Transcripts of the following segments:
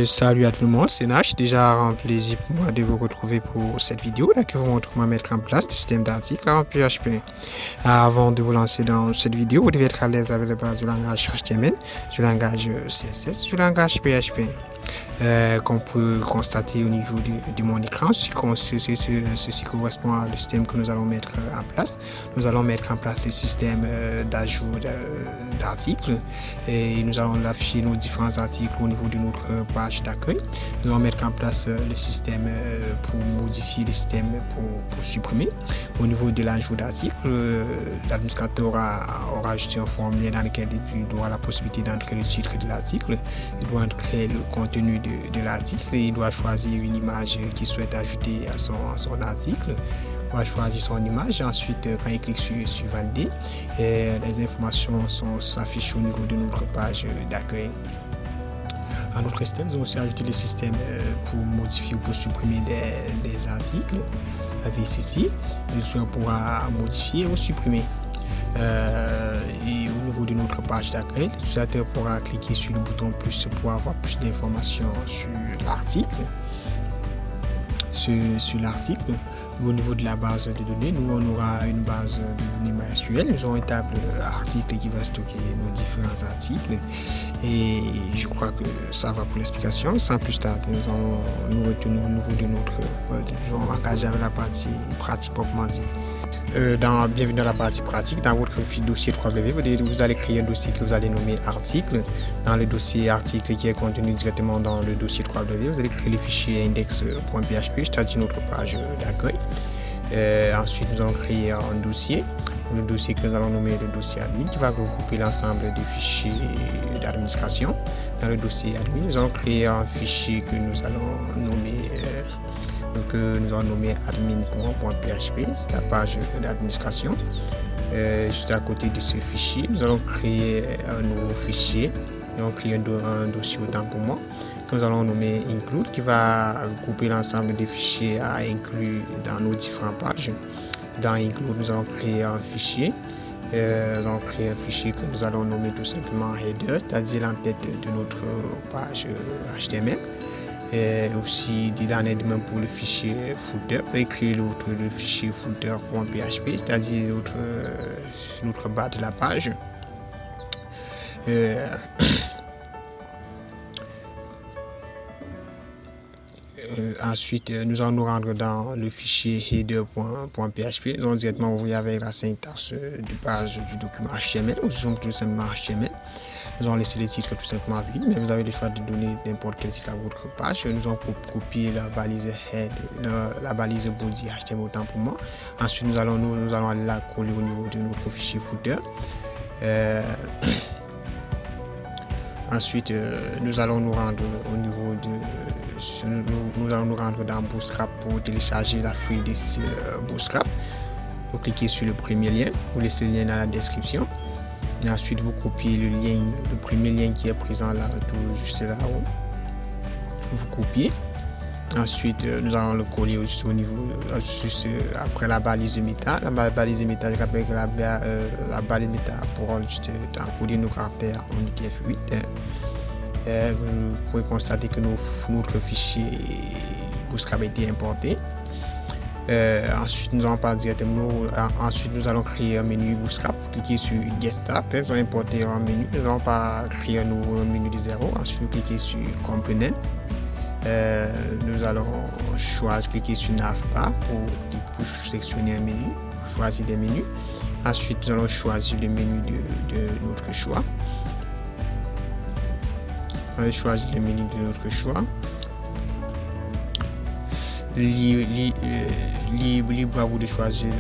Salut à tout le monde, c'est Nash. Déjà un plaisir pour moi de vous retrouver pour cette vidéo là qui vous montre comment mettre en place le système d'articles en PHP. Avant de vous lancer dans cette vidéo, vous devez être à l'aise avec les bases du langage HTML, du langage CSS, du langage PHP. Qu'on peut constater au niveau de mon écran, ceci correspond au système que nous allons mettre en place. Nous allons mettre en place le système d'ajout d'articles et nous allons afficher nos différents articles au niveau de notre page d'accueil. Nous allons mettre en place le système pour modifier le système pour supprimer. Au niveau de l'ajout d'articles, l'administrateur aura ajouté un formulaire dans lequel il aura la possibilité d'entrer le titre de l'article, il doit entrer le contenu de l'article et il doit choisir une image qu'il souhaite ajouter à son article. On va choisir son image. Ensuite, quand il clique sur valider, les informations s'affichent au niveau de notre page d'accueil. À notre système, nous avons aussi ajouté le système pour modifier ou pour supprimer des articles. Avec ceci, on pourra modifier ou supprimer. Et au niveau de notre page d'accueil, l'utilisateur pourra cliquer sur le bouton plus pour avoir plus d'informations sur l'article. Au niveau de la base de données, nous on aura une base de données MySQL. Nous aurons une table articles qui va stocker nos différents articles. Et je crois que ça va pour l'explication. Sans plus tarder, nous allons nous retenir au niveau de notre engagé avec la partie pratique proprement dit. Bienvenue dans la partie pratique. Dans votre dossier 3W, vous allez créer un dossier que vous allez nommer article. Dans le dossier article qui est contenu directement dans le dossier 3W, vous allez créer le fichier index.php, c'est-à-dire notre page d'accueil. Ensuite, nous allons créer un dossier. Le dossier que nous allons nommer le dossier admin qui va regrouper l'ensemble des fichiers d'administration. Dans le dossier admin, nous allons créer un fichier que nous allons nommer admin.php, c'est la page d'administration. Juste à côté de ce fichier, nous allons créer un nouveau fichier. Nous allons créer un dossier autant pour moi que nous allons nommer include qui va regrouper l'ensemble des fichiers à inclure dans nos différentes pages. Dans include, nous allons créer un fichier. Nous allons créer un fichier que nous allons nommer tout simplement header, c'est-à-dire l'entête de notre page HTML. Et aussi il en est de même pour le fichier footer. Vous allez créer le fichier footer.php, c'est-à-dire notre bas de la page. Ensuite, nous allons nous rendre dans le fichier header.php. Nous allons directement ouvrir avec la syntaxe de base du document HTML. Nous sommes tout simplement HTML. Nous allons laisser le titre tout simplement vide, mais vous avez le choix de donner n'importe quel titre à votre page. Nous allons copier la balise head, la balise body HTML autant pour moi. Ensuite, nous allons aller la coller au niveau de notre fichier footer. Ensuite, nous allons nous rendre au niveau nous allons nous rendre dans Bootstrap pour télécharger la feuille de style Bootstrap. Vous cliquez sur le premier lien, vous laissez le lien dans la description. Et ensuite, vous copiez le premier lien qui est présent là, tout juste là-haut. Vous copiez. Ensuite, nous allons le coller juste au niveau, juste après la balise méta. La balise méta, je rappelle que la balise méta pourra juste encoder nos caractères en UTF-8. Vous pouvez constater que notre fichier Bootstrap a été importé. Ensuite, nous allons passer directement. Ensuite, nous allons créer un menu Bootstrap. Cliquez sur Get Start. Nous allons importer un menu. Nous allons pas créer un nouveau menu de zéro. Ensuite, cliquez sur Component. Nous allons cliquer sur Navbar pour sélectionner un menu, pour choisir des menus. Ensuite, nous allons choisir le menu de notre choix. On va choisir le menu de notre choix. Libre à vous de choisir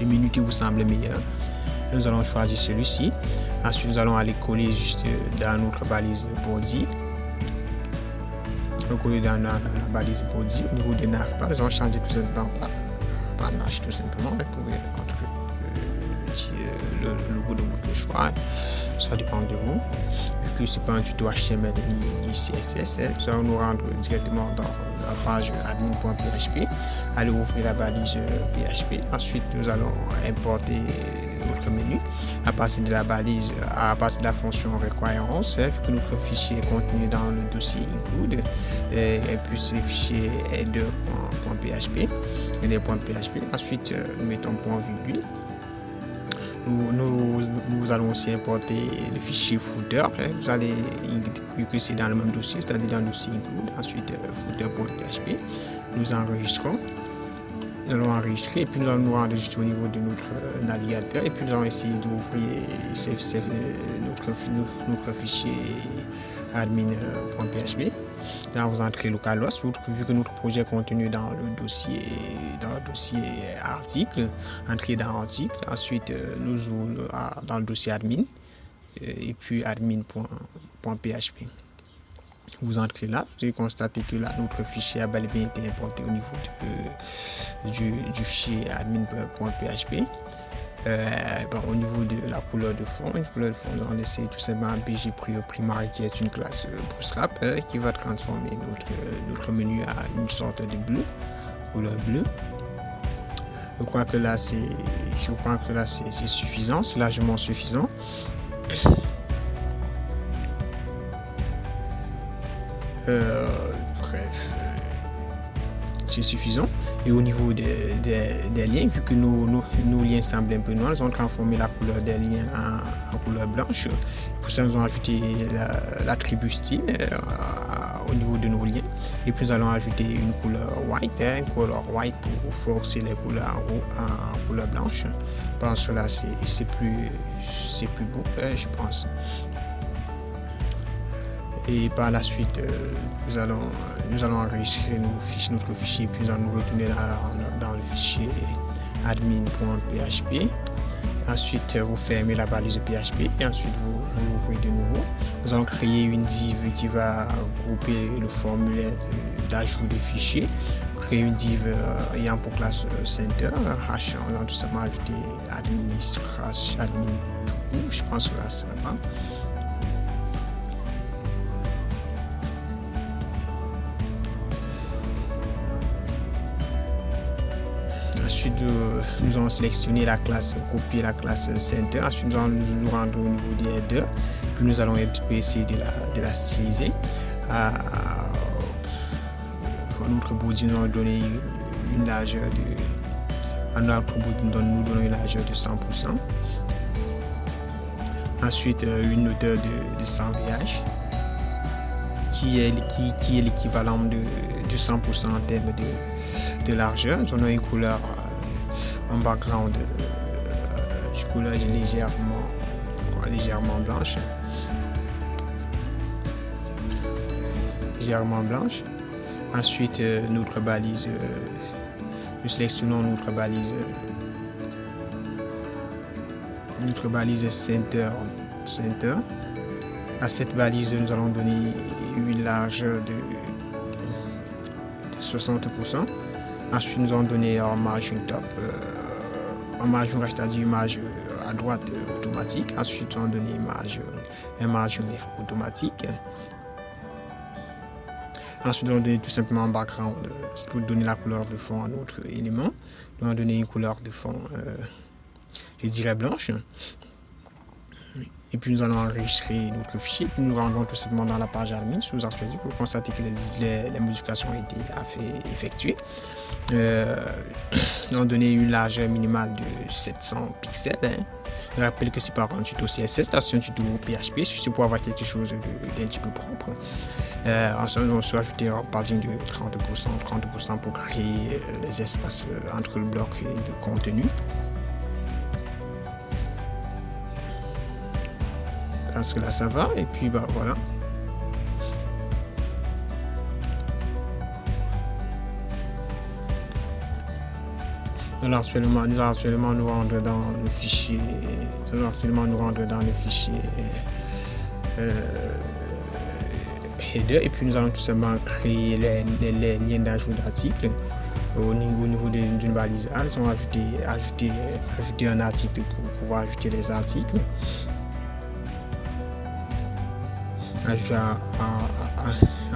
le menu qui vous semble meilleur. Nous allons choisir celui-ci. Ensuite, nous allons aller coller juste dans notre balise body. Coller dans la balise body au niveau de Navbar. Nous allons changer tout simplement par Nash tout simplement. Vous pouvez le logo de votre choix. Ça dépend de vous. Vu que c'est pas un tuto HTML ni CSS, nous allons nous rendre directement dans la page admin.php. Allez ouvrir la balise PHP. Ensuite, nous allons importer notre menu à partir de la balise, à partir de la fonction requirements, vu que notre fichier est contenu dans le dossier include, et puis les fichiers header.php et les .php. Ensuite, nous mettons point virgule. Nous allons aussi importer le fichier footer. Vous allez, vu que c'est dans le même dossier, c'est-à-dire dans le dossier include. Ensuite, footer.php. Nous enregistrons. Nous allons enregistrer et puis nous allons nous rendre juste au niveau de notre navigateur et puis nous allons essayer d'ouvrir notre fichier admin.php. Là, vous entrez localhost, vu que notre projet est contenu dans le dossier article, entrez dans article, ensuite nous ouvrons dans le dossier admin et puis admin.php. Vous entrez là, vous allez constater que là, notre fichier a bel et bien été importé au niveau du fichier admin.php. Au niveau de la couleur de fond, nous allons laisser tout simplement un BG Primary qui est une classe Bootstrap qui va transformer notre menu à une sorte de bleu, couleur bleue. Je crois que là, c'est suffisant, c'est largement suffisant. C'est suffisant. Et au niveau des liens, vu que nos liens semblent un peu noirs, nous allons transformer la couleur des liens en couleur blanche. Pour ça, nous allons ajouter l'attribut style au niveau de nos liens. Et puis nous allons ajouter une couleur white, pour forcer les couleurs en couleur blanche. Parce que là, c'est plus beau, je pense. Et par la suite, nous allons enregistrer notre fichier, puis nous allons nous retourner dans le fichier admin.php. Ensuite, vous fermez la balise PHP et ensuite vous l'ouvrez de nouveau. Nous allons créer une div qui va grouper le formulaire d'ajout des fichiers. Créer une div ayant pour classe center. On va tout simplement ajouter admin tout. Je pense que là, ça va. Ensuite, nous allons sélectionner la classe, copier la classe center. Ensuite, nous allons nous rendre au niveau des headers. Puis nous allons essayer de la styliser. Notre body nous donner une largeur de. Nous donnons une largeur de 100%. Ensuite, une hauteur de 100 VH qui est l'équivalent de 100% en termes de largeur. Nous avons une couleur, un background de couleur légèrement blanche. Ensuite, notre balise, nous sélectionnons notre balise center. À cette balise, nous allons donner une largeur de 60%. Ensuite, nous allons donner un margin top, un margin reste à dire une marge à droite automatique. Ensuite, nous allons donner un margin left automatique. Ensuite, nous allons donner tout simplement un background pour donner la couleur de fond à notre élément. Nous allons donner une couleur de fond, je dirais blanche. Et puis nous allons enregistrer notre fichier. Puis nous rendons tout simplement dans la page admin sous Archway pour constater que les modifications ont été effectuées. Nous allons donner une largeur minimale de 700 pixels. Je rappelle que c'est pas un tuto CSS, c'est un tuto PHP, c'est pour avoir quelque chose d'un petit peu propre. Ensuite, nous allons ajouter un padding de 30% pour créer les espaces entre le bloc et le contenu. Parce que là ça va, et puis voilà. Nous allons actuellement nous rendre dans le fichier. Header, et puis nous allons tout simplement créer les liens d'ajout d'articles. Au niveau d'une balise A, nous allons ajouter un article pour pouvoir ajouter les articles.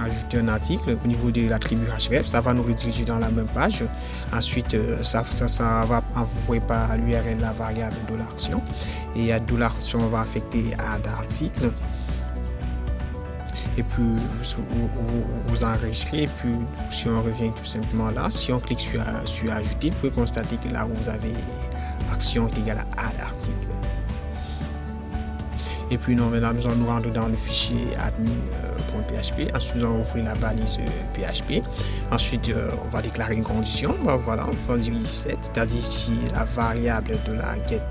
Ajouter un article au niveau de l'attribut href, ça va nous rediriger dans la même page. Ensuite, ça va envoyer par l'URL la variable $action et à $action va affecter add article. Et puis vous enregistrez, et puis si on revient tout simplement là, si on clique sur ajouter, vous pouvez constater que là où vous avez action est égal à add article. Et puis maintenant nous allons nous rendre dans le fichier admin.php. Ensuite nous allons ouvrir la balise PHP. Ensuite on va déclarer une condition. Voilà, on va dire if set, c'est-à-dire si la variable de la get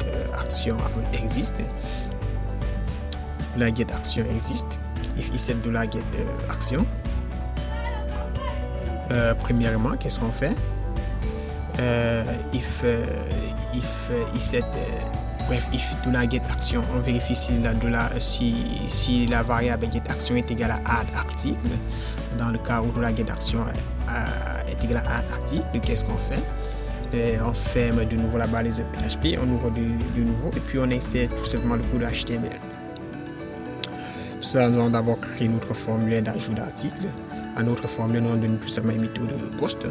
action existe. La get action existe. If set de la get action. Premièrement, qu'est-ce qu'on fait? If set bref, if de la get action, on vérifie si la variable get action est égale à add article. Dans le cas où de la get action est égale à add article, qu'est-ce qu'on fait? On ferme de nouveau la balise PHP, on ouvre de nouveau et puis on insère tout simplement le code HTML. Pour ça, nous allons d'abord créer notre formulaire d'ajout d'article. À notre formulaire, nous allons donner tout simplement une méthode post.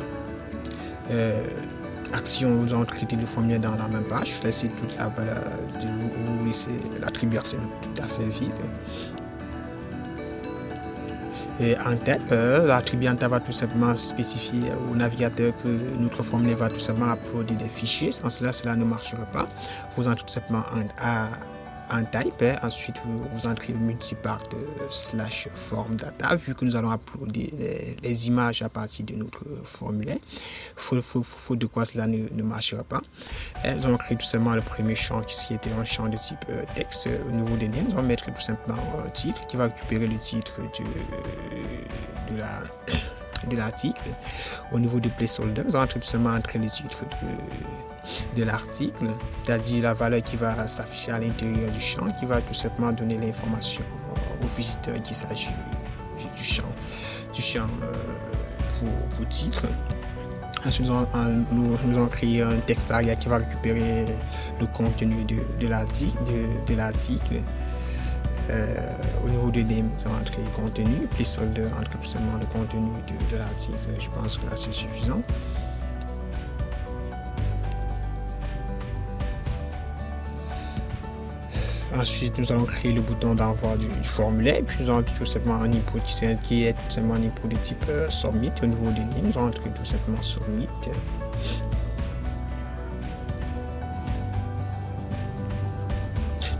Action, nous allons traiter le formulaire dans la même page. Je vais laisser toute vous laisser l'attribut action tout à fait vide. Et en type, l'attribut en type va tout simplement spécifier au navigateur que notre formulaire va tout simplement uploader des fichiers. Sans cela, cela ne marchera pas. Vous entrez tout simplement en type, ensuite vous entrez multipart /form data, vu que nous allons uploader les images à partir de notre formulaire. Faut de quoi cela ne marchera pas. Nous allons créer tout simplement le premier champ qui était un champ de type texte. Au niveau des names, nous allons mettre tout simplement titre qui va récupérer le titre de l'article. Au niveau de placeholder, nous allons tout simplement entrer le titre de l'article, c'est-à-dire la valeur qui va s'afficher à l'intérieur du champ, qui va tout simplement donner l'information au visiteur qu'il s'agit du champ pour titre. Ensuite, nous allons créer un texte area qui va récupérer le contenu de l'article. Au niveau de name, nous allons entrer contenu, placeholder entre tout simplement le contenu de l'article. Je pense que là c'est suffisant. Ensuite, nous allons créer le bouton d'envoi du formulaire. Puis nous allons tout simplement un input qui est tout simplement un input de type submit. Au niveau des names, nous allons entrer tout simplement submit.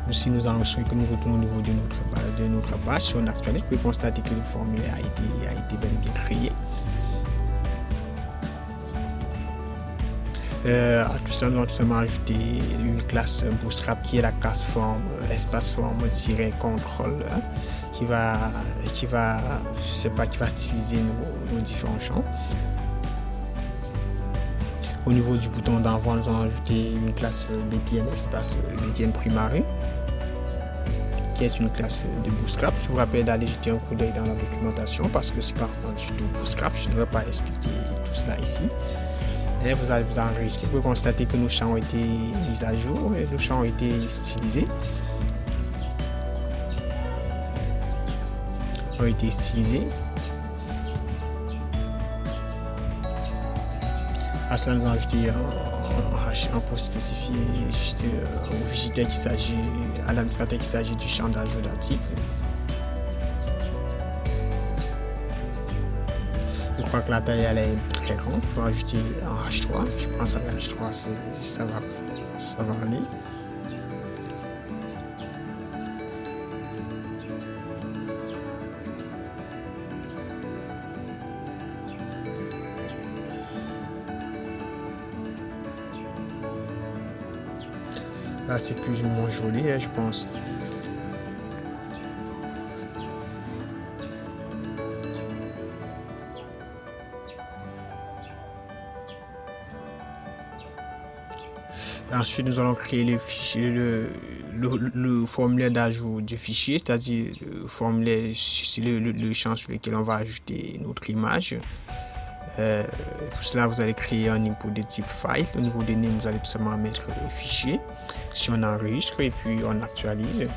Si nous enregistrons que nous retournons au niveau de notre page, si on actualise, vous pouvez constater que le formulaire a été bel et bien créé. À tout ça, nous allons tout simplement ajouter une classe Bootstrap qui est la classe forme espace forme -control qui va styliser nos différents champs. Au niveau du bouton d'envoi, nous allons ajouter une classe btn espace btn primary qui est une classe de Bootstrap. Je vous rappelle d'aller jeter un coup d'œil dans la documentation parce que c'est pas du tout Bootstrap. Je ne vais pas expliquer tout cela ici. Et vous allez vous enregistrer, vous pouvez constater que nos champs ont été mis à jour et nos champs ont été stylisés. À cela, nous allons ajouter un pour spécifier juste au visiteur qu'il s'agit, à l'administrateur qu'il s'agit du champ d'ajout d'article. Je crois que la taille elle est très grande pour ajouter un H3. Je pense qu'avec H3 ça va aller. Là c'est plus ou moins joli, je pense. Ensuite, nous allons créer le fichier, le formulaire d'ajout du fichier, c'est-à-dire le formulaire, le champ sur lequel on va ajouter notre image. Pour cela, vous allez créer un input de type file. Au niveau des names, vous allez tout simplement mettre le fichier. Si on enregistre et puis on actualise,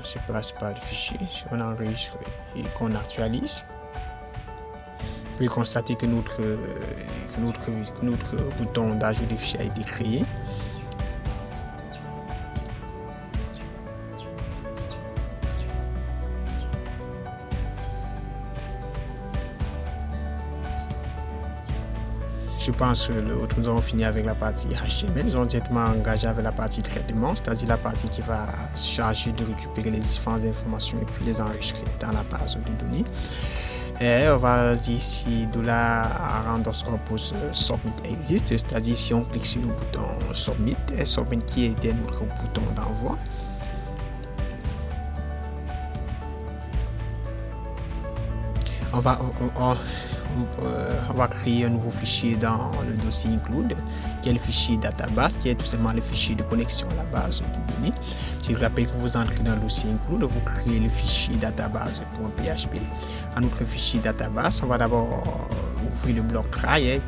c'est pas de fichier. Si on enregistre et qu'on actualise, vous pouvez constater que notre bouton d'ajout des fichiers a été créé. Je pense que nous avons fini avec la partie HTML. Nous allons directement engager avec la partie traitement, c'est-à-dire la partie qui va se charger de récupérer les différentes informations et puis les enregistrer dans la base de données. Et on va dire ici $_ submit existe, c'est-à-dire si on clique sur le bouton submit, et submit qui était notre bouton d'envoi. On va créer un nouveau fichier dans le dossier include, qui est le fichier database, qui est tout simplement le fichier de connexion à la base de données. Je rappelle que vous entrez dans le dossier include, vous créez le fichier database.php. À notre fichier database, on va d'abord ouvrir le bloc try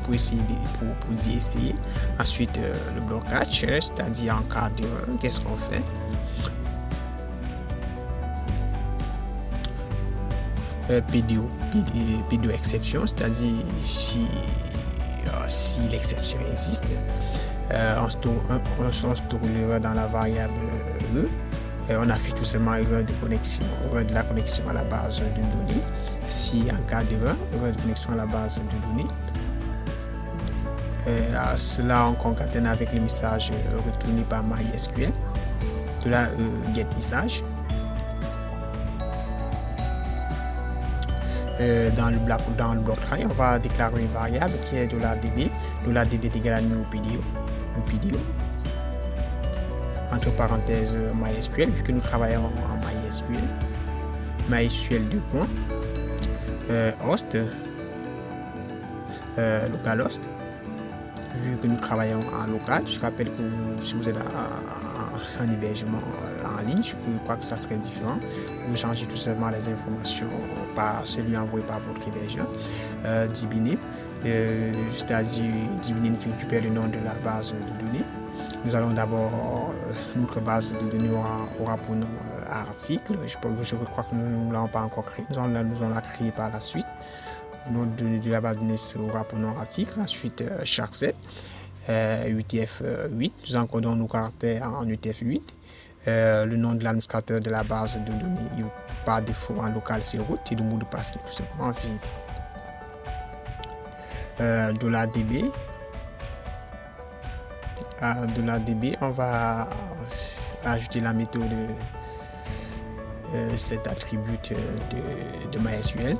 pour essayer pour y essayer. Ensuite, le bloc catch, c'est-à-dire en cas d'erreur, qu'est-ce qu'on fait? PDO exception, c'est-à-dire si l'exception existe, on store l'erreur dans la variable E et on affiche tout simplement erreur de la connexion à la base de données. Si en cas d'erreur de connexion à la base de données, cela on concatène avec le message retourné par MySQL, de la get message. Dans le bloc try, on va déclarer une variable qui est $db. $db est égal à new PDO. Entre parenthèses MySQL, vu que nous travaillons en MySQL. MySQL 2 points. Host. Localhost. Vu que nous travaillons en local, je rappelle que si vous êtes en hébergement en ligne, je crois que ça serait différent. Vous changez tout simplement les informations par celui envoyé par votre hébergeur. DBName, c'est-à-dire DBName qui récupère le nom de la base de données. Nous allons d'abord, notre base de données aura pour nom article. Je crois que nous ne l'avons pas encore créé. Nous allons la créer par la suite. Le nom de la base de données aura pour nom article. Ensuite, charset. UTF-8, nous encodons nos caractères en UTF-8. Le nom de l'administrateur de la base de données par défaut en local c'est root et le mot de passe qui est tout simplement vide. $db. $db, on va ajouter la méthode cet attribut de MySQL.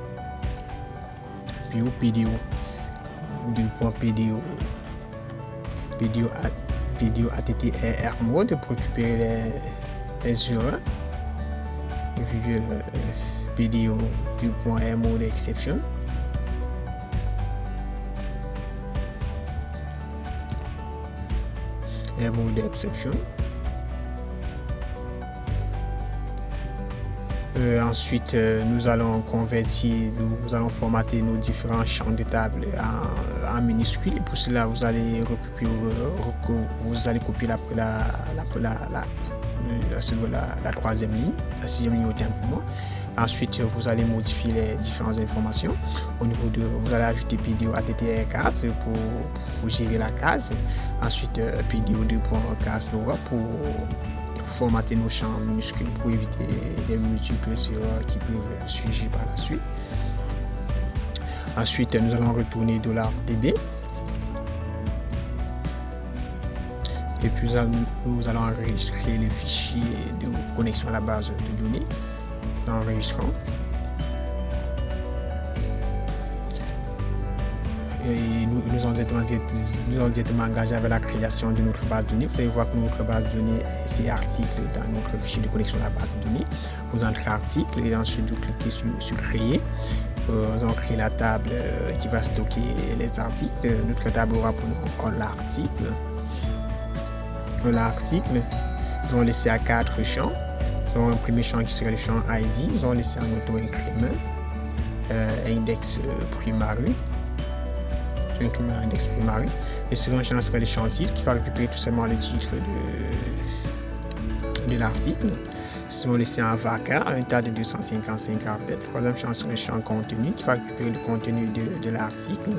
Puis au PDO, PDO ATTR mode pour récupérer les erreurs. PDO mode exception. Mode exception. Ensuite, nous allons formater nos différents champs de table en minuscules. Et pour cela, vous allez copier la troisième ligne, la sixième ligne autant pour moi. Ensuite, vous allez modifier les différentes informations. Vous allez ajouter PDO ATTR case pour gérer la case. Ensuite, PDO 2.case Lora pour formater nos champs minuscules pour éviter des multiples erreurs qui peuvent surgir par la suite. Ensuite, nous allons retourner $db. Et puis, nous allons enregistrer le fichier de connexion à la base de données. Enregistrant. Et nous allons directement engagé avec la création de notre base de données. Vous allez voir que notre base de données, c'est article dans notre fichier de connexion à la base de données. Vous entrez article et ensuite vous cliquez sur créer. Nous allons créer la table qui va stocker les articles. Notre table aura pour nom l'article. L'article, nous allons laisser à 4 champs. Nous avons un premier champ qui serait le champ ID. Nous allons laisser un auto-incrément, index primary. imprimé un index primary. Le second champ sera le champ titre qui va récupérer tout simplement le titre de l'article. Si on laisse un var, un tas de 255 caractères. Le troisième champ sera le champ contenu qui va récupérer le contenu de l'article.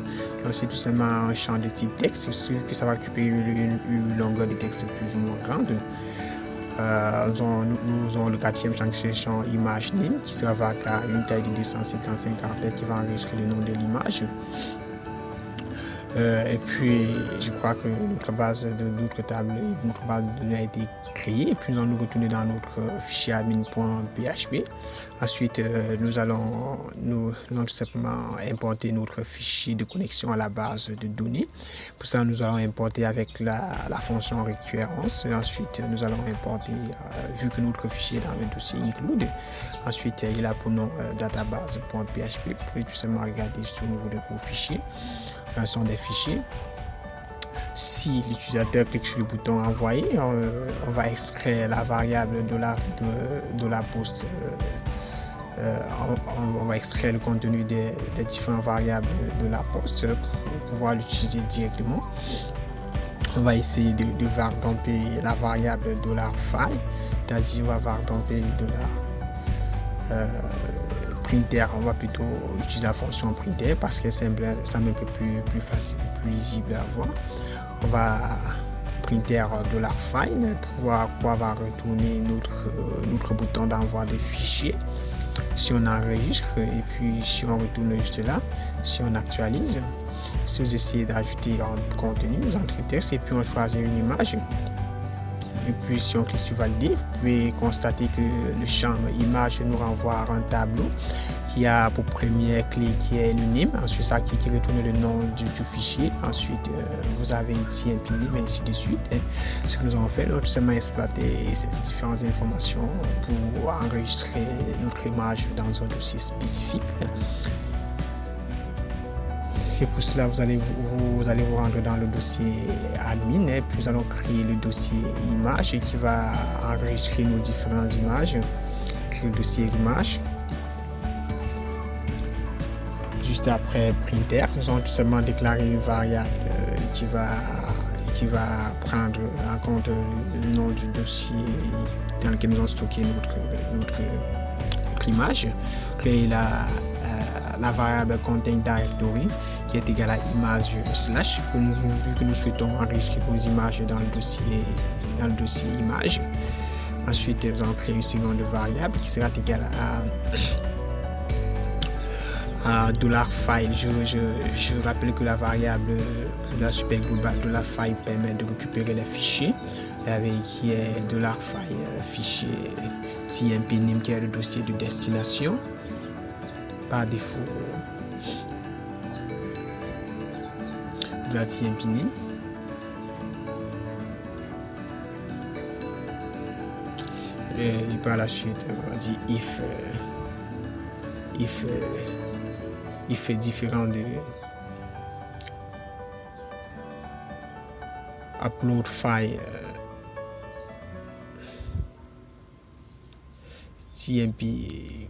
Donc c'est tout simplement un champ de type texte, sûr que ça va récupérer une longueur de texte plus ou moins grande. Nous avons le quatrième champ qui est le champ image name qui sera var une taille de 255 caractères qui va enregistrer le nom de l'image. Et puis je crois que notre base de données a été créée, et puis nous allons nous retourner dans notre fichier admin.php. Ensuite nous allons tout simplement importer notre fichier de connexion à la base de données. Pour ça nous allons importer avec la fonction récurrence. Ensuite nous allons importer, vu que notre fichier est dans le dossier include, ensuite il a pour nom database.php. Vous pouvez tout simplement regarder sur le niveau de vos fichiers. Là sont des fichiers. Si l'utilisateur clique sur le bouton envoyer, on va extraire la variable de la poste. On va extraire le contenu des différentes variables de la poste pour pouvoir l'utiliser directement. On va essayer de var-dumper la variable $file, c'est-à-dire on va var-dumper printer. On va plutôt utiliser la fonction printer parce que c'est un peu plus facile, plus lisible à voir. On va printer $file pour avoir retourner notre bouton d'envoi des fichiers. Si on enregistre et puis si on retourne juste là, si on actualise, si vous essayez d'ajouter un contenu, vous entrez texte et puis on choisit une image. Et puis si on clique sur valider, vous pouvez constater que le champ image nous renvoie à un tableau qui a pour première clé qui est le name, ensuite ça qui retourne le nom du fichier, ensuite vous avez TMP name et ainsi de suite. Ce que nous avons fait, nous avons tout simplement exploité ces différentes informations pour enregistrer notre image dans un dossier spécifique. Et pour cela, vous allez vous rendre dans le dossier admin et puis nous allons créer le dossier image qui va enregistrer nos différentes images. Créer le dossier image. Juste après printer, nous allons tout simplement déclarer une variable qui va prendre en compte le nom du dossier dans lequel nous allons stocker notre image. Créer la variable contain directory qui est égale à image slash, vu que nous souhaitons enregistrer nos images dans le dossier image. Ensuite nous allons créer une seconde variable qui sera égale à $file. Je rappelle que la variable de la super globale $file permet de récupérer les fichiers qui est $file fichier TMP name qui est le dossier de destination par défaut de la TMP name. Et par la suite on va dire if est différent de upload file TMP.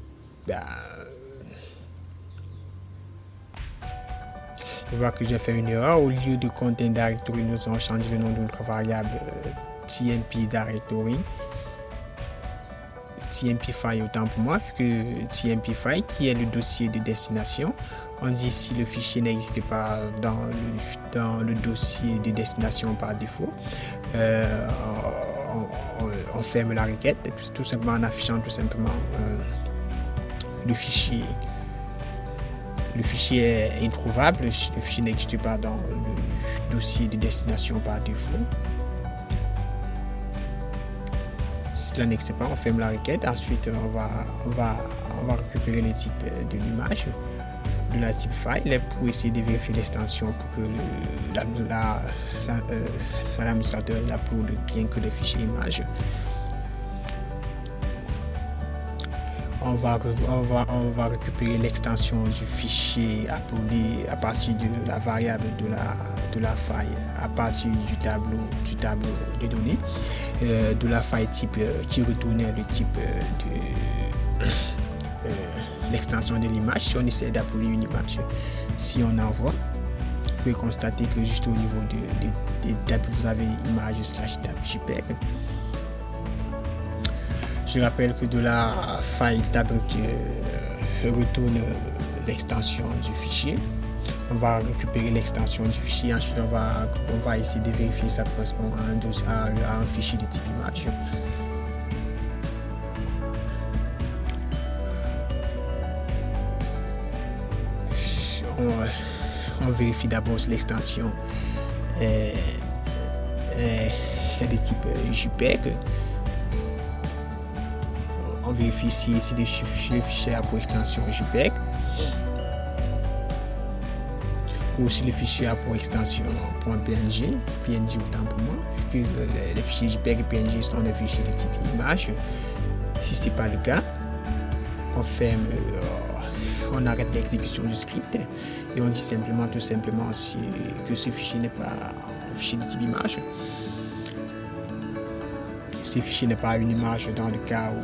Je vois que j'ai fait une erreur. Au lieu de contain directory, nous allons changer le nom de notre variable TMP directory. TMP file autant pour moi, vu que TMP file qui est le dossier de destination, on dit si le fichier n'existe pas dans le dossier de destination par défaut, on ferme la requête et puis tout simplement en affichant tout simplement le fichier. Le fichier est introuvable si le fichier n'existe pas dans le dossier de destination par défaut. Si cela n'existe pas, on ferme la requête. Ensuite, on va récupérer le type de l'image, de la type file, pour essayer de vérifier l'extension pour que l'administrateur upload bien que les fichiers images. On va récupérer l'extension du fichier uploadé à partir de la variable de la faille, à partir du tableau de données, de la faille type qui retournait le type de l'extension de l'image. Si on essaie d'uploader une image, si on envoie, pouvez constater que juste au niveau des tabs, vous avez image / tab JPEG. Je rappelle que de la file tab retourne l'extension du fichier. On va récupérer l'extension du fichier, ensuite on va essayer de vérifier si ça correspond à un fichier de type image. On vérifie d'abord si l'extension est de type JPEG. On vérifie si le fichier a pour extension JPEG ou si le fichier a pour extension .png, PNG autant pour moi, puisque les fichiers JPEG et PNG sont des fichiers de type image. Si ce n'est pas le cas, on ferme, on arrête l'exécution du script et on dit tout simplement que ce fichier n'est pas un fichier de type image. Ce fichier n'est pas une image dans le cas où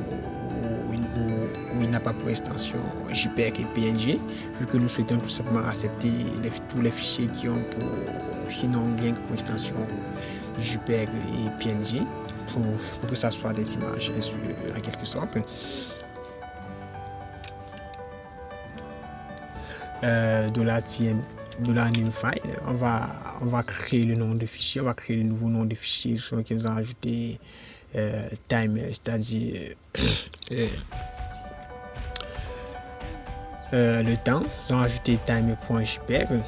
il n'a pas pour extension JPEG et PNG, vu que nous souhaitons tout simplement accepter tous les fichiers qui n'ont rien que pour extension JPEG et PNG pour que ça soit des images en quelque sorte. De la name file, on va créer le nom de fichier, on va créer le nouveau nom de fichier sur lequel nous allons ajouter time, c'est-à-dire le temps. Nous allons ajouter time.jpg.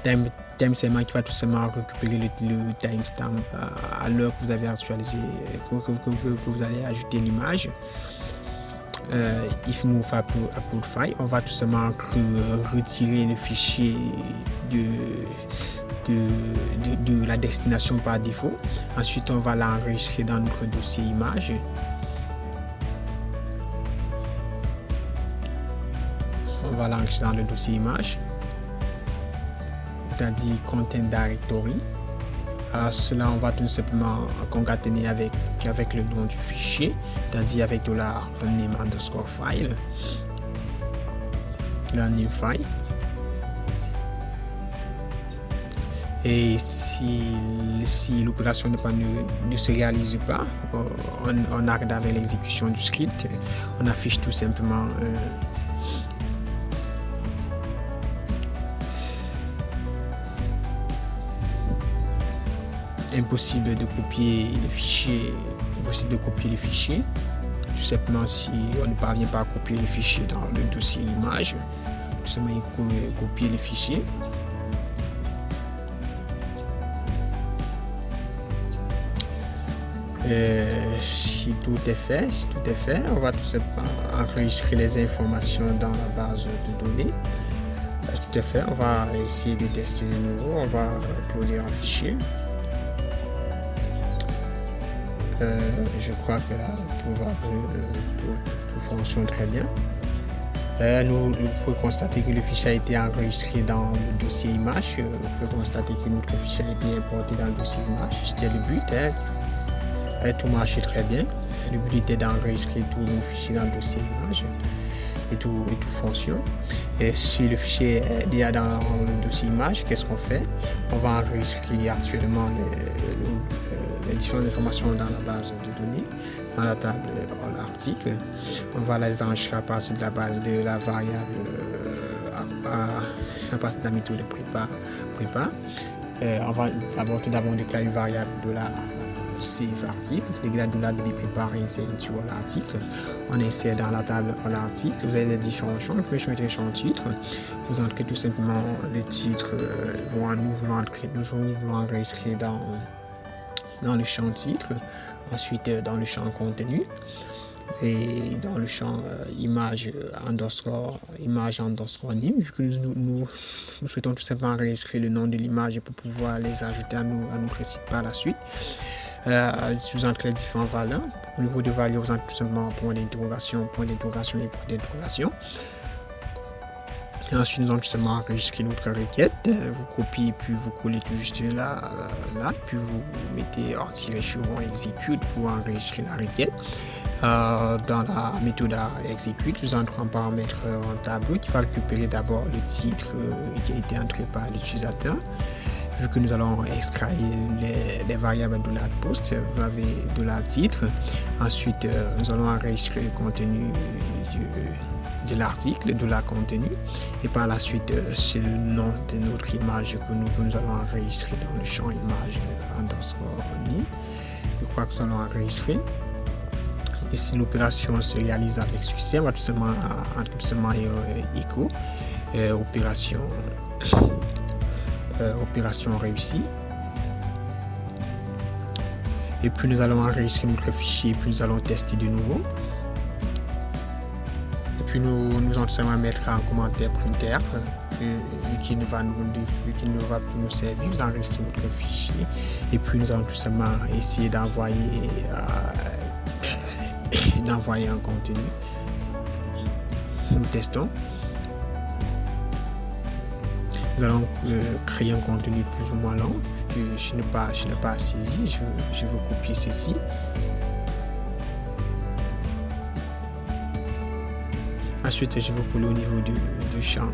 Time seulement qui va tout simplement récupérer le timestamp à l'heure que vous avez actualisé, que vous allez ajouter l'image. If move upload file, on va tout simplement retirer le fichier de la destination par défaut. Ensuite, on va l'enregistrer dans notre dossier image. On va l'enregistrer dans le dossier image, c'est-à-dire content directory. À cela, on va tout simplement concaténer avec le nom du fichier, c'est-à-dire avec $name_file, la name file. Et si l'opération ne se réalise pas, on arrête avec l'exécution du script. On affiche tout simplement impossible de copier le fichier, tout simplement si on ne parvient pas à copier le fichier dans le dossier image, tout simplement copier le fichier. Si tout est fait, on va tout simplement enregistrer les informations dans la base de données. Tout est fait, on va essayer de tester de nouveau, on va uploader un fichier. Je crois que là tout fonctionne très bien. Nous pouvons constater que le fichier a été enregistré dans le dossier image. Vous pouvez constater que notre fichier a été importé dans le dossier image. C'était le but. Tout marchait très bien. Le but était d'enregistrer tous nos fichiers dans le dossier image et tout fonctionne. Et si le fichier est déjà dans le dossier image, qu'est-ce qu'on fait? On va enregistrer actuellement les différentes informations dans la base de données, dans la table all article. On va les enregistrer à partir de la variable à partir de la méthode de prépa. On va tout d'abord déclarer une variable save article, qui est de préparer insérer sur l'article. On insère dans la table l'article. Vous avez les différents champs. Le premier champ est un champ titre. Vous entrez tout simplement le titre. Nous voulons enregistrer dans le champ titre, ensuite dans le champ contenu et dans le champ image underscore name, vu que nous souhaitons tout simplement enregistrer le nom de l'image pour pouvoir les ajouter à notre site par la suite. Vous entrez les différentes valeurs. Au niveau de valeurs, vous entrez tout simplement point d'interrogation et point d'interrogation. Ensuite, nous allons tout simplement enregistrer notre requête. Vous copiez puis vous collez tout juste là, puis vous mettez /-on execute pour enregistrer la requête. Dans la méthode execute, nous entrons en paramètre en tableau qui va récupérer d'abord le titre qui a été entré par l'utilisateur. Vu que nous allons extraire les variables de la post, vous avez de la titre. Ensuite, nous allons enregistrer le contenu de l'article, de la contenu, et par la suite c'est le nom de notre image que nous allons enregistrer dans le champ image underscore new. Je crois que nous allons enregistrer. Et si l'opération se réalise avec succès, on va tout simplement écho opération réussie. Et puis nous allons enregistrer notre fichier, puis nous allons tester de nouveau. Puis nous allons tout simplement mettre en commentaire printer vu qu'il ne va plus nous servir. Vous enregistrez votre fichier et puis nous allons tout simplement essayer d'envoyer un contenu. Nous testons. Nous allons créer un contenu plus ou moins long que je n'ai pas saisi. Je veux copier ceci. Ensuite, je vais coller au niveau du champ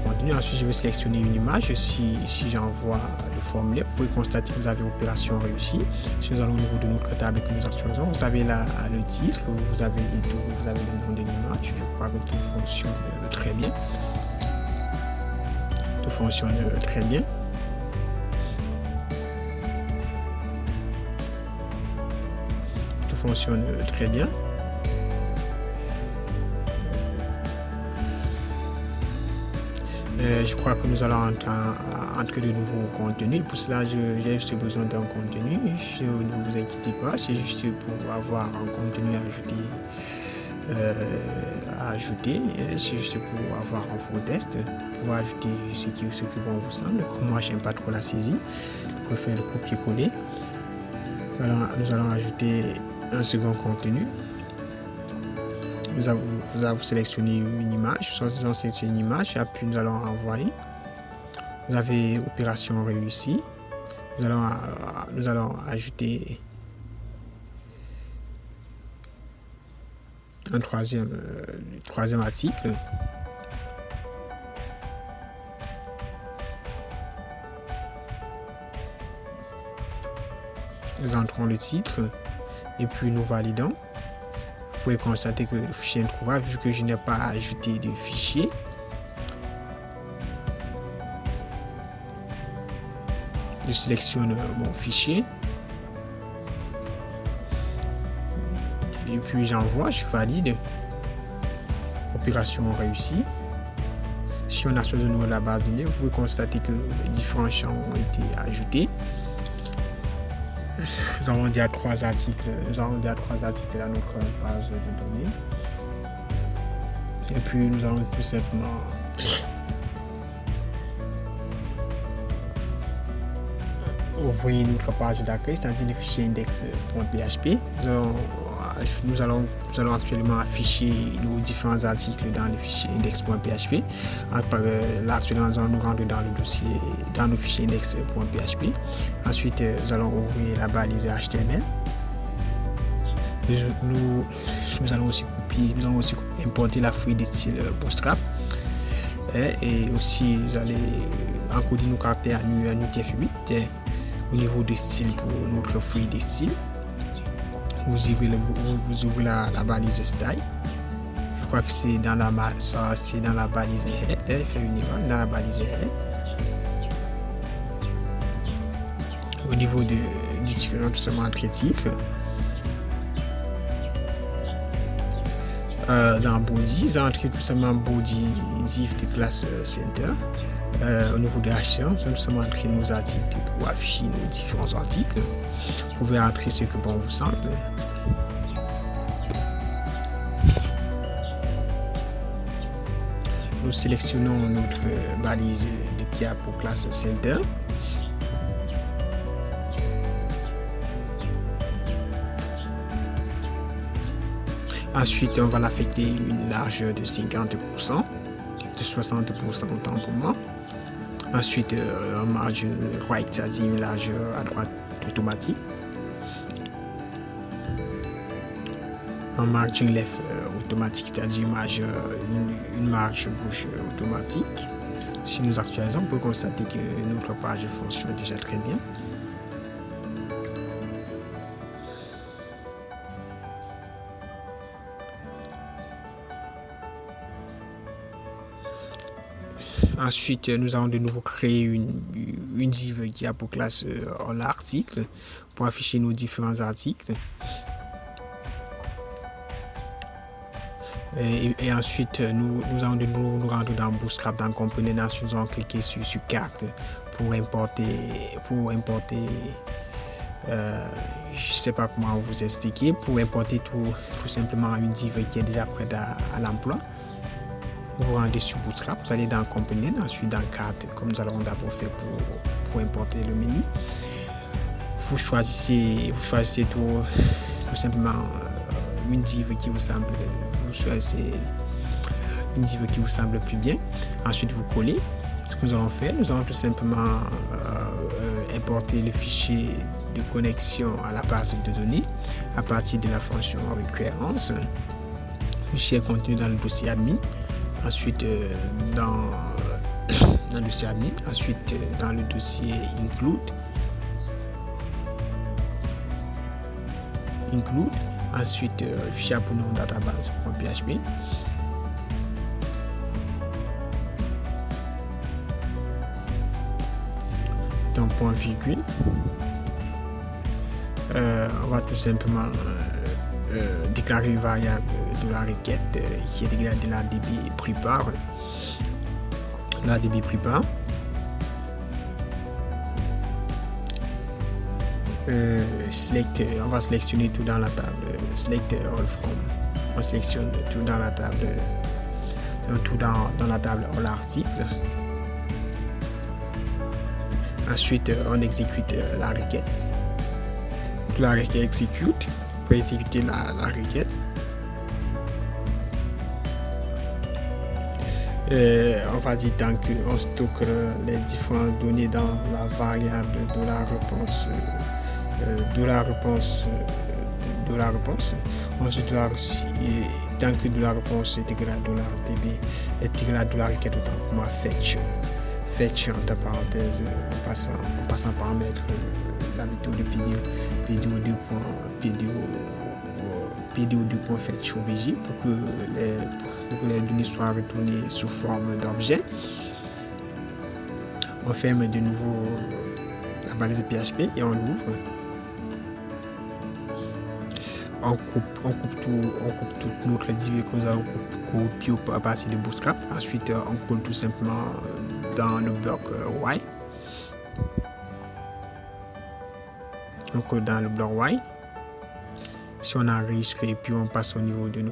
contenu. Ensuite, je vais sélectionner une image. Si j'envoie le formulaire, vous pouvez constater que vous avez opération réussie. Si nous allons au niveau de notre table que nous actualisons, vous avez le titre, vous avez le nom de l'image. Je crois que tout fonctionne très bien. Tout fonctionne très bien. Tout fonctionne très bien. Je crois que nous allons entrer de nouveaux contenus. Pour cela, j'ai juste besoin d'un contenu. Ne vous inquiétez pas, c'est juste pour avoir un contenu à ajouter. C'est juste pour avoir un faux test, pour ajouter ce qui bon vous semble. Comme moi, j'aime pas trop la saisie, je préfère le copier-coller. Nous allons ajouter un second contenu. Vous allez sélectionner une image. Nous allons sélectionner une image, puis nous allons envoyer. Vous avez opération réussie. Nous allons ajouter un troisième article. Nous entrons le titre et puis nous validons. Vous pouvez constater que le fichier est introuvable vu que je n'ai pas ajouté de fichier. Je sélectionne mon fichier et puis j'envoie, je valide. Opération réussie. Si on actualise de nouveau la base de données, vous pouvez constater que les différents champs ont été ajoutés. Nous avons déjà trois articles dans notre base de données. Et puis nous allons tout simplement ouvrir notre page d'accueil, c'est-à-dire le fichier index.php. Nous allons actuellement afficher nos différents articles dans le fichier index.php. Là, actuellement, nous allons nous rendre dans le dossier, dans le fichier index.php. Ensuite, nous allons ouvrir la balise HTML. Nous allons aussi importer la feuille de style Bootstrap. Et aussi, vous allez encoder nos caractères en UTF-8 au niveau de style pour notre feuille de style. Vous ouvrez la balise style. Je crois que c'est dans la balise head. Fait une erreur dans la balise head. Au niveau du titre, tout simplement entrer titre. Dans body, vous entrez tout simplement body div de classe center. Au niveau de HTML, nous allons tout simplement entrer nos articles pour afficher nos différents articles. Vous pouvez entrer ce que bon vous semble. Nous sélectionnons notre balise de kia pour classe center. Ensuite, on va l'affecter une largeur de 50%. de 60% autant pour moi. Ensuite, un marge right, c'est-à-dire une large à droite automatique. Un margin left automatique, c'est-à-dire une marge gauche automatique. Si nous actualisons, on peut constater que notre page fonctionne déjà très bien. Ensuite, nous allons de nouveau créer une div qui a pour classe all article pour afficher nos différents articles. Et ensuite, nous allons de nouveau nous rendre dans Bootstrap, dans Component. Ensuite, nous allons cliquer sur carte pour importer je sais pas comment vous expliquer, pour importer tout simplement une div qui est déjà prête à l'emploi. Vous rendez sur Bootstrap, vous allez dans Component, ensuite dans Carte, comme nous allons d'abord faire pour importer le menu. Vous choisissez tout simplement une div qui vous semble, plus bien. Ensuite, vous collez. Ce que nous allons faire, nous allons tout simplement importer le fichier de connexion à la base de données à partir de la fonction requirements. Le fichier est contenu dans le dossier admin. Ensuite, dans le dossier admin, ensuite dans le dossier include, ensuite le fichier pour nom database.php. Donc point virgule, on va tout simplement déclarer une variable de la requête qui est égale de la db prepare. La db prepare. On va sélectionner tout dans la table. Select all from. On sélectionne tout dans la table. Dans la table all article. Ensuite, on exécute la requête. La requête exécute. Pour exécuter la requête. On va dire tant qu'on stocke les différentes données dans la variable de la réponse. Ensuite, tant que de la réponse est égal à $db est égal à $requête, autant pour moi fetch entre parenthèses en passant par mettre la méthode de PDO2.fetch obj pour que les données soient retournées sous forme d'objet. On ferme de nouveau la balise PHP et on l'ouvre. On coupe toute notre div que nous allons copier à partir de Bootstrap. Ensuite, on colle tout simplement dans le bloc Y. On colle dans le bloc Y. Si on enregistre et puis on passe au niveau de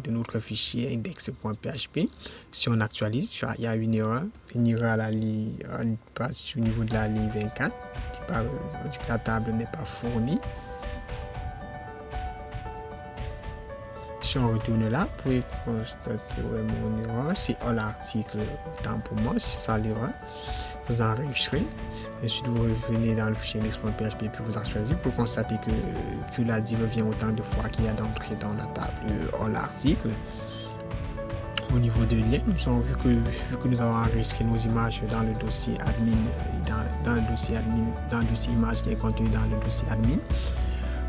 notre fichier index.php. Si on actualise, il y a une erreur à la ligne, on passe au niveau de la ligne 24. On dit que la table n'est pas fournie. Si on retourne là, vous pouvez constater mon erreur. C'est all article, tant pour moi, c'est ça l'erreur. Vous enregistrez. Ensuite, vous revenez dans le fichier index.php et puis vous actualisez pour constater que la div vient autant de fois qu'il y a d'entrée dans la table all article. Au niveau de lien, nous avons vu que nous avons enregistré nos images dans le dossier admin, dans le dossier image qui est contenu dans le dossier admin.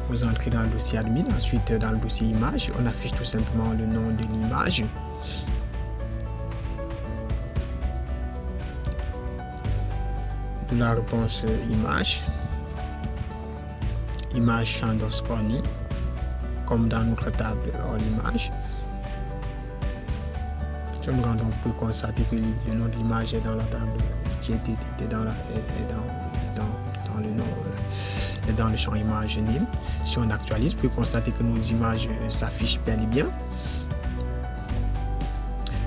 Vous entrez dans le dossier admin, ensuite dans le dossier image, on affiche tout simplement le nom de l'image. De la réponse image underscore name, comme dans notre table all image. Si on regarde, on peut constater que le nom de l'image est dans la table qui était dans le nom et dans le champ image name. Si on actualise, vous pouvez constater que nos images s'affichent bel et bien.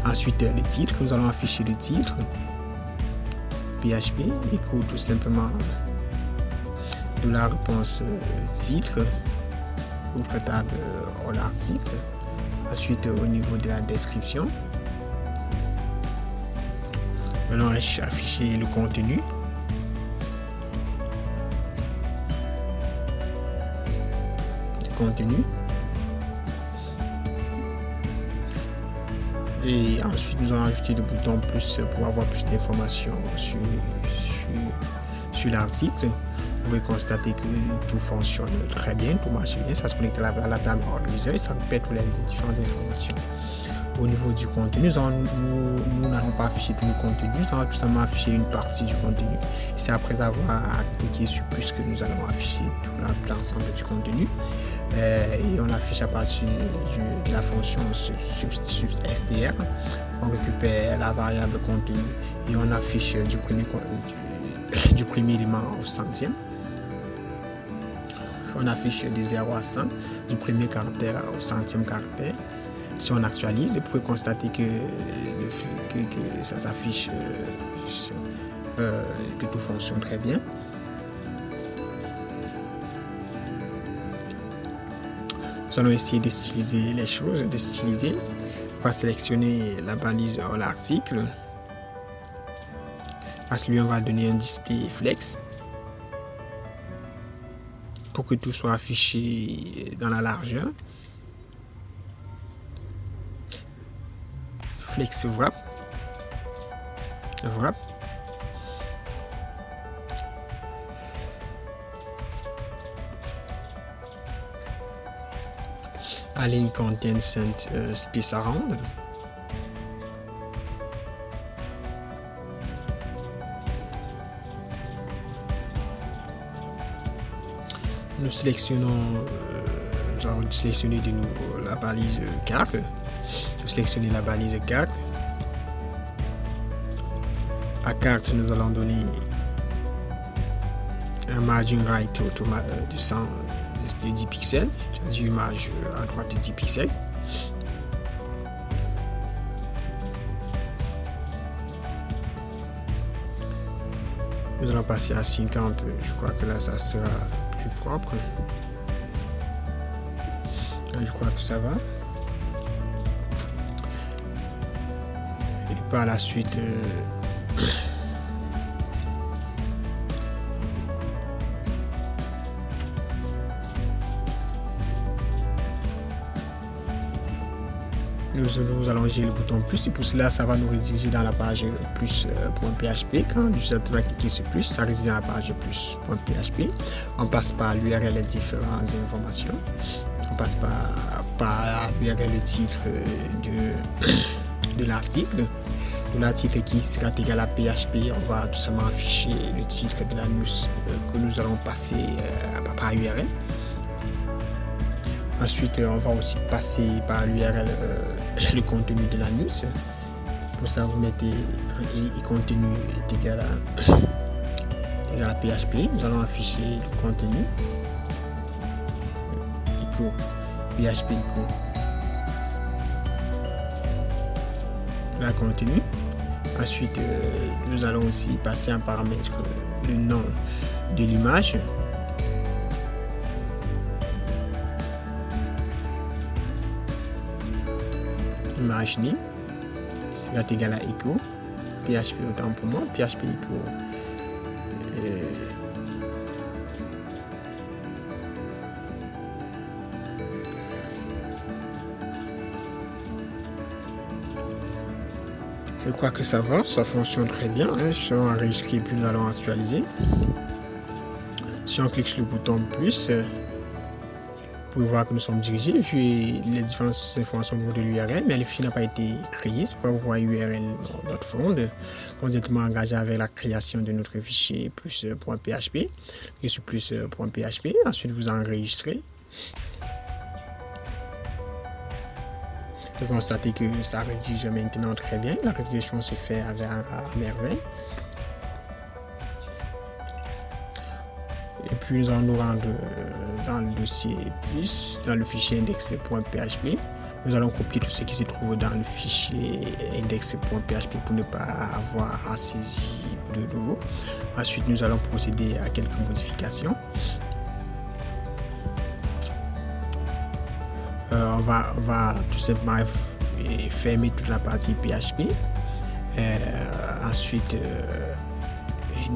Ensuite, le titre, nous allons afficher le titre PHP, écho tout simplement de la réponse titre, autre table all article. Ensuite, au niveau de la description, Nous allons afficher le contenu. Et ensuite nous allons ajouter le bouton plus pour avoir plus d'informations sur l'article. Vous pouvez constater que tout fonctionne très bien, tout marche bien, ça se connecte à la table organisée et ça répète toutes les différentes informations. Au niveau du contenu, nous n'allons pas afficher tout le contenu, nous allons tout simplement afficher une partie du contenu. C'est après avoir cliqué sur plus que nous allons afficher tout l'ensemble du contenu. Et on affiche à partir de la fonction str. On récupère la variable contenu et on affiche du premier élément au centième. On affiche de 0 à 100 du premier caractère au centième caractère. Si on actualise, vous pouvez constater que ça s'affiche, que tout fonctionne très bien. Nous allons essayer de styliser les choses, On va sélectionner la balise hors l'article. À celui on va donner un display flex pour que tout soit affiché dans la largeur. Flex wrap. Align content space around. Nous sélectionnons, nous allons sélectionner de nouveau la balise carte. Nous sélectionnons la balise carte. À carte, nous allons donner un margin right de 10 pixels, c'est-à-dire une marge à droite de 10 pixels. Nous allons passer à 50, je crois que là ça sera plus propre. Je crois que ça va. Et par la suite, nous allons gérer le bouton plus et pour cela ça va nous rediriger dans la page plus.php. Quand l'utilisateur va cliquer sur plus, ça redirige dans la page plus.php. On passe par l'URL et différentes informations. On passe par l'URL, le titre de l'article. De l'article qui sera égal à PHP, on va tout simplement afficher le titre de la news que nous allons passer par URL. Ensuite, on va aussi passer par l'URL le contenu de la news. Pour ça, vous mettez et contenu est égal à PHP. Nous allons afficher le contenu. Echo, PHP echo. La contenu. Ensuite, nous allons aussi passer en paramètre le nom de l'image. Image name sera égal à echo PHP autant pour moi, PHP echo je crois que ça va, ça fonctionne très bien. Si on enregistre puis nous allons actualiser. Si on clique sur le bouton plus, vous pouvez voir que nous sommes dirigés vu les différentes informations au niveau de l'URL, mais le fichier n'a pas été créé. C'est pourquoi vous voyez URL dans notre fond. On est directement engagé avec la création de notre fichier plus.php. Cliquez sur plus.php. Ensuite, vous enregistrez. Vous constatez que ça rédige maintenant très bien. La rédiction se fait à merveille. Et puis nous allons nous rendre dans le dossier plus, dans le fichier index.php. Nous allons copier tout ce qui se trouve dans le fichier index.php pour ne pas avoir à saisir de nouveau. Ensuite, nous allons procéder à quelques modifications. On va tout simplement fermer toute la partie PHP. ensuite,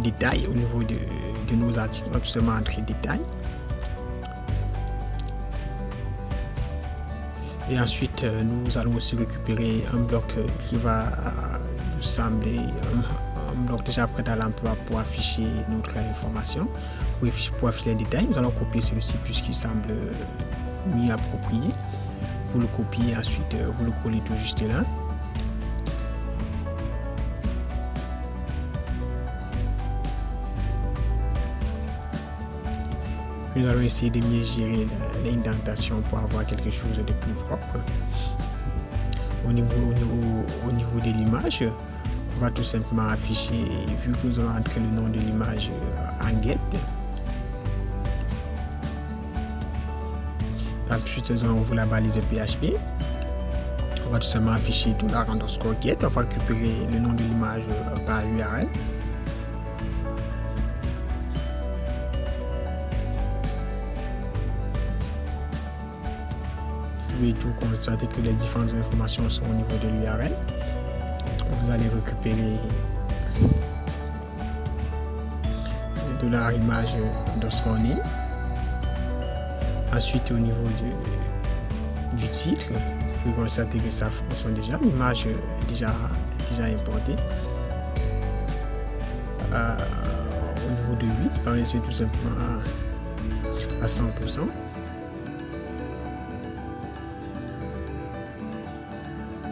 détails au niveau de nos articles. On va tout simplement entrer détails. Et ensuite, nous allons aussi récupérer un bloc qui va nous sembler un bloc déjà prêt à l'emploi pour afficher notre information, pour afficher les détails. Nous allons copier celui-ci puisqu'il semble mieux approprié. Vous le copiez, ensuite vous le collez tout juste là. Nous allons essayer de mieux gérer l'indentation pour avoir quelque chose de plus propre. Au niveau de l'image, on va tout simplement afficher, vu que nous allons entrer le nom de l'image en get. Ensuite, nous allons ouvrir la balise PHP. On va tout simplement afficher $_get. On va récupérer le nom de l'image par l'URL. Vous pouvez tout constater que les différentes informations sont au niveau de l'URL. Vous allez récupérer $image_name. Ensuite, au niveau du titre, vous pouvez constater que ça fonctionne déjà. L'image est déjà importée. Au niveau de 8, on va laisser tout simplement à 100%.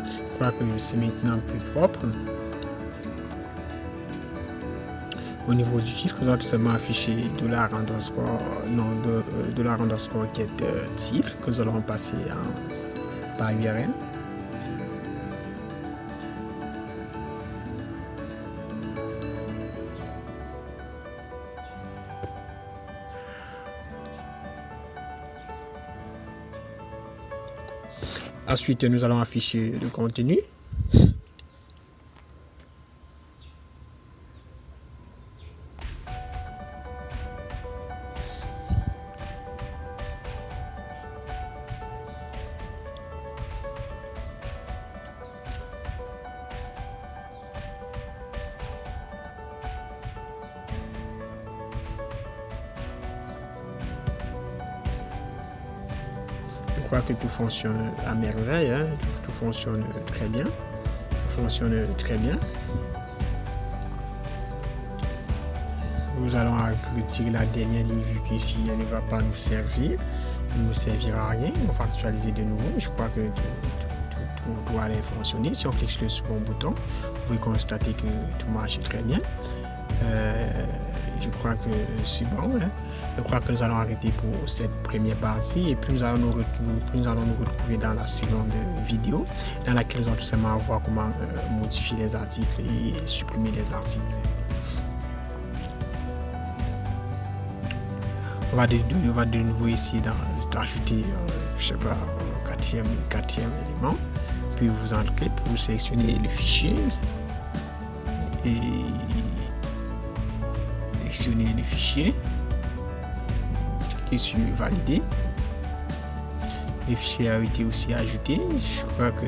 Je crois que c'est maintenant plus propre. Au niveau du titre, nous allons tout simplement afficher $_get titre que nous allons passer par URL. Ensuite, nous allons afficher le contenu. Je crois que tout fonctionne à merveille, hein? Tout fonctionne très bien. Nous allons retirer la dernière ligne vu qu'ici elle ne va pas nous servir. Elle ne nous servira à rien. On va actualiser de nouveau. Je crois que tout doit aller fonctionner. Si on clique sur le second bouton, vous pouvez constater que tout marche très bien. Je crois que c'est bon, hein? Je crois que nous allons arrêter pour cette première partie et puis nous allons nous retrouver dans la seconde vidéo dans laquelle nous allons tout simplement voir comment modifier les articles et supprimer les articles. On va de nouveau essayer d'ajouter je sais pas, un quatrième élément, puis vous entrez pour sélectionner le fichier et sélectionner le fichier et sur valider. Le fichier a été aussi ajouté. Je crois que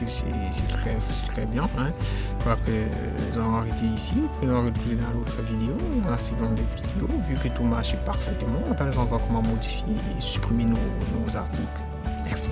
c'est très bien, hein? Je crois que nous allons arrêter ici, puis nous allons retrouver dans l'autre vidéo, dans la seconde vidéo, vu que tout marche parfaitement. Après, nous allons voir comment modifier et supprimer nos articles. Merci.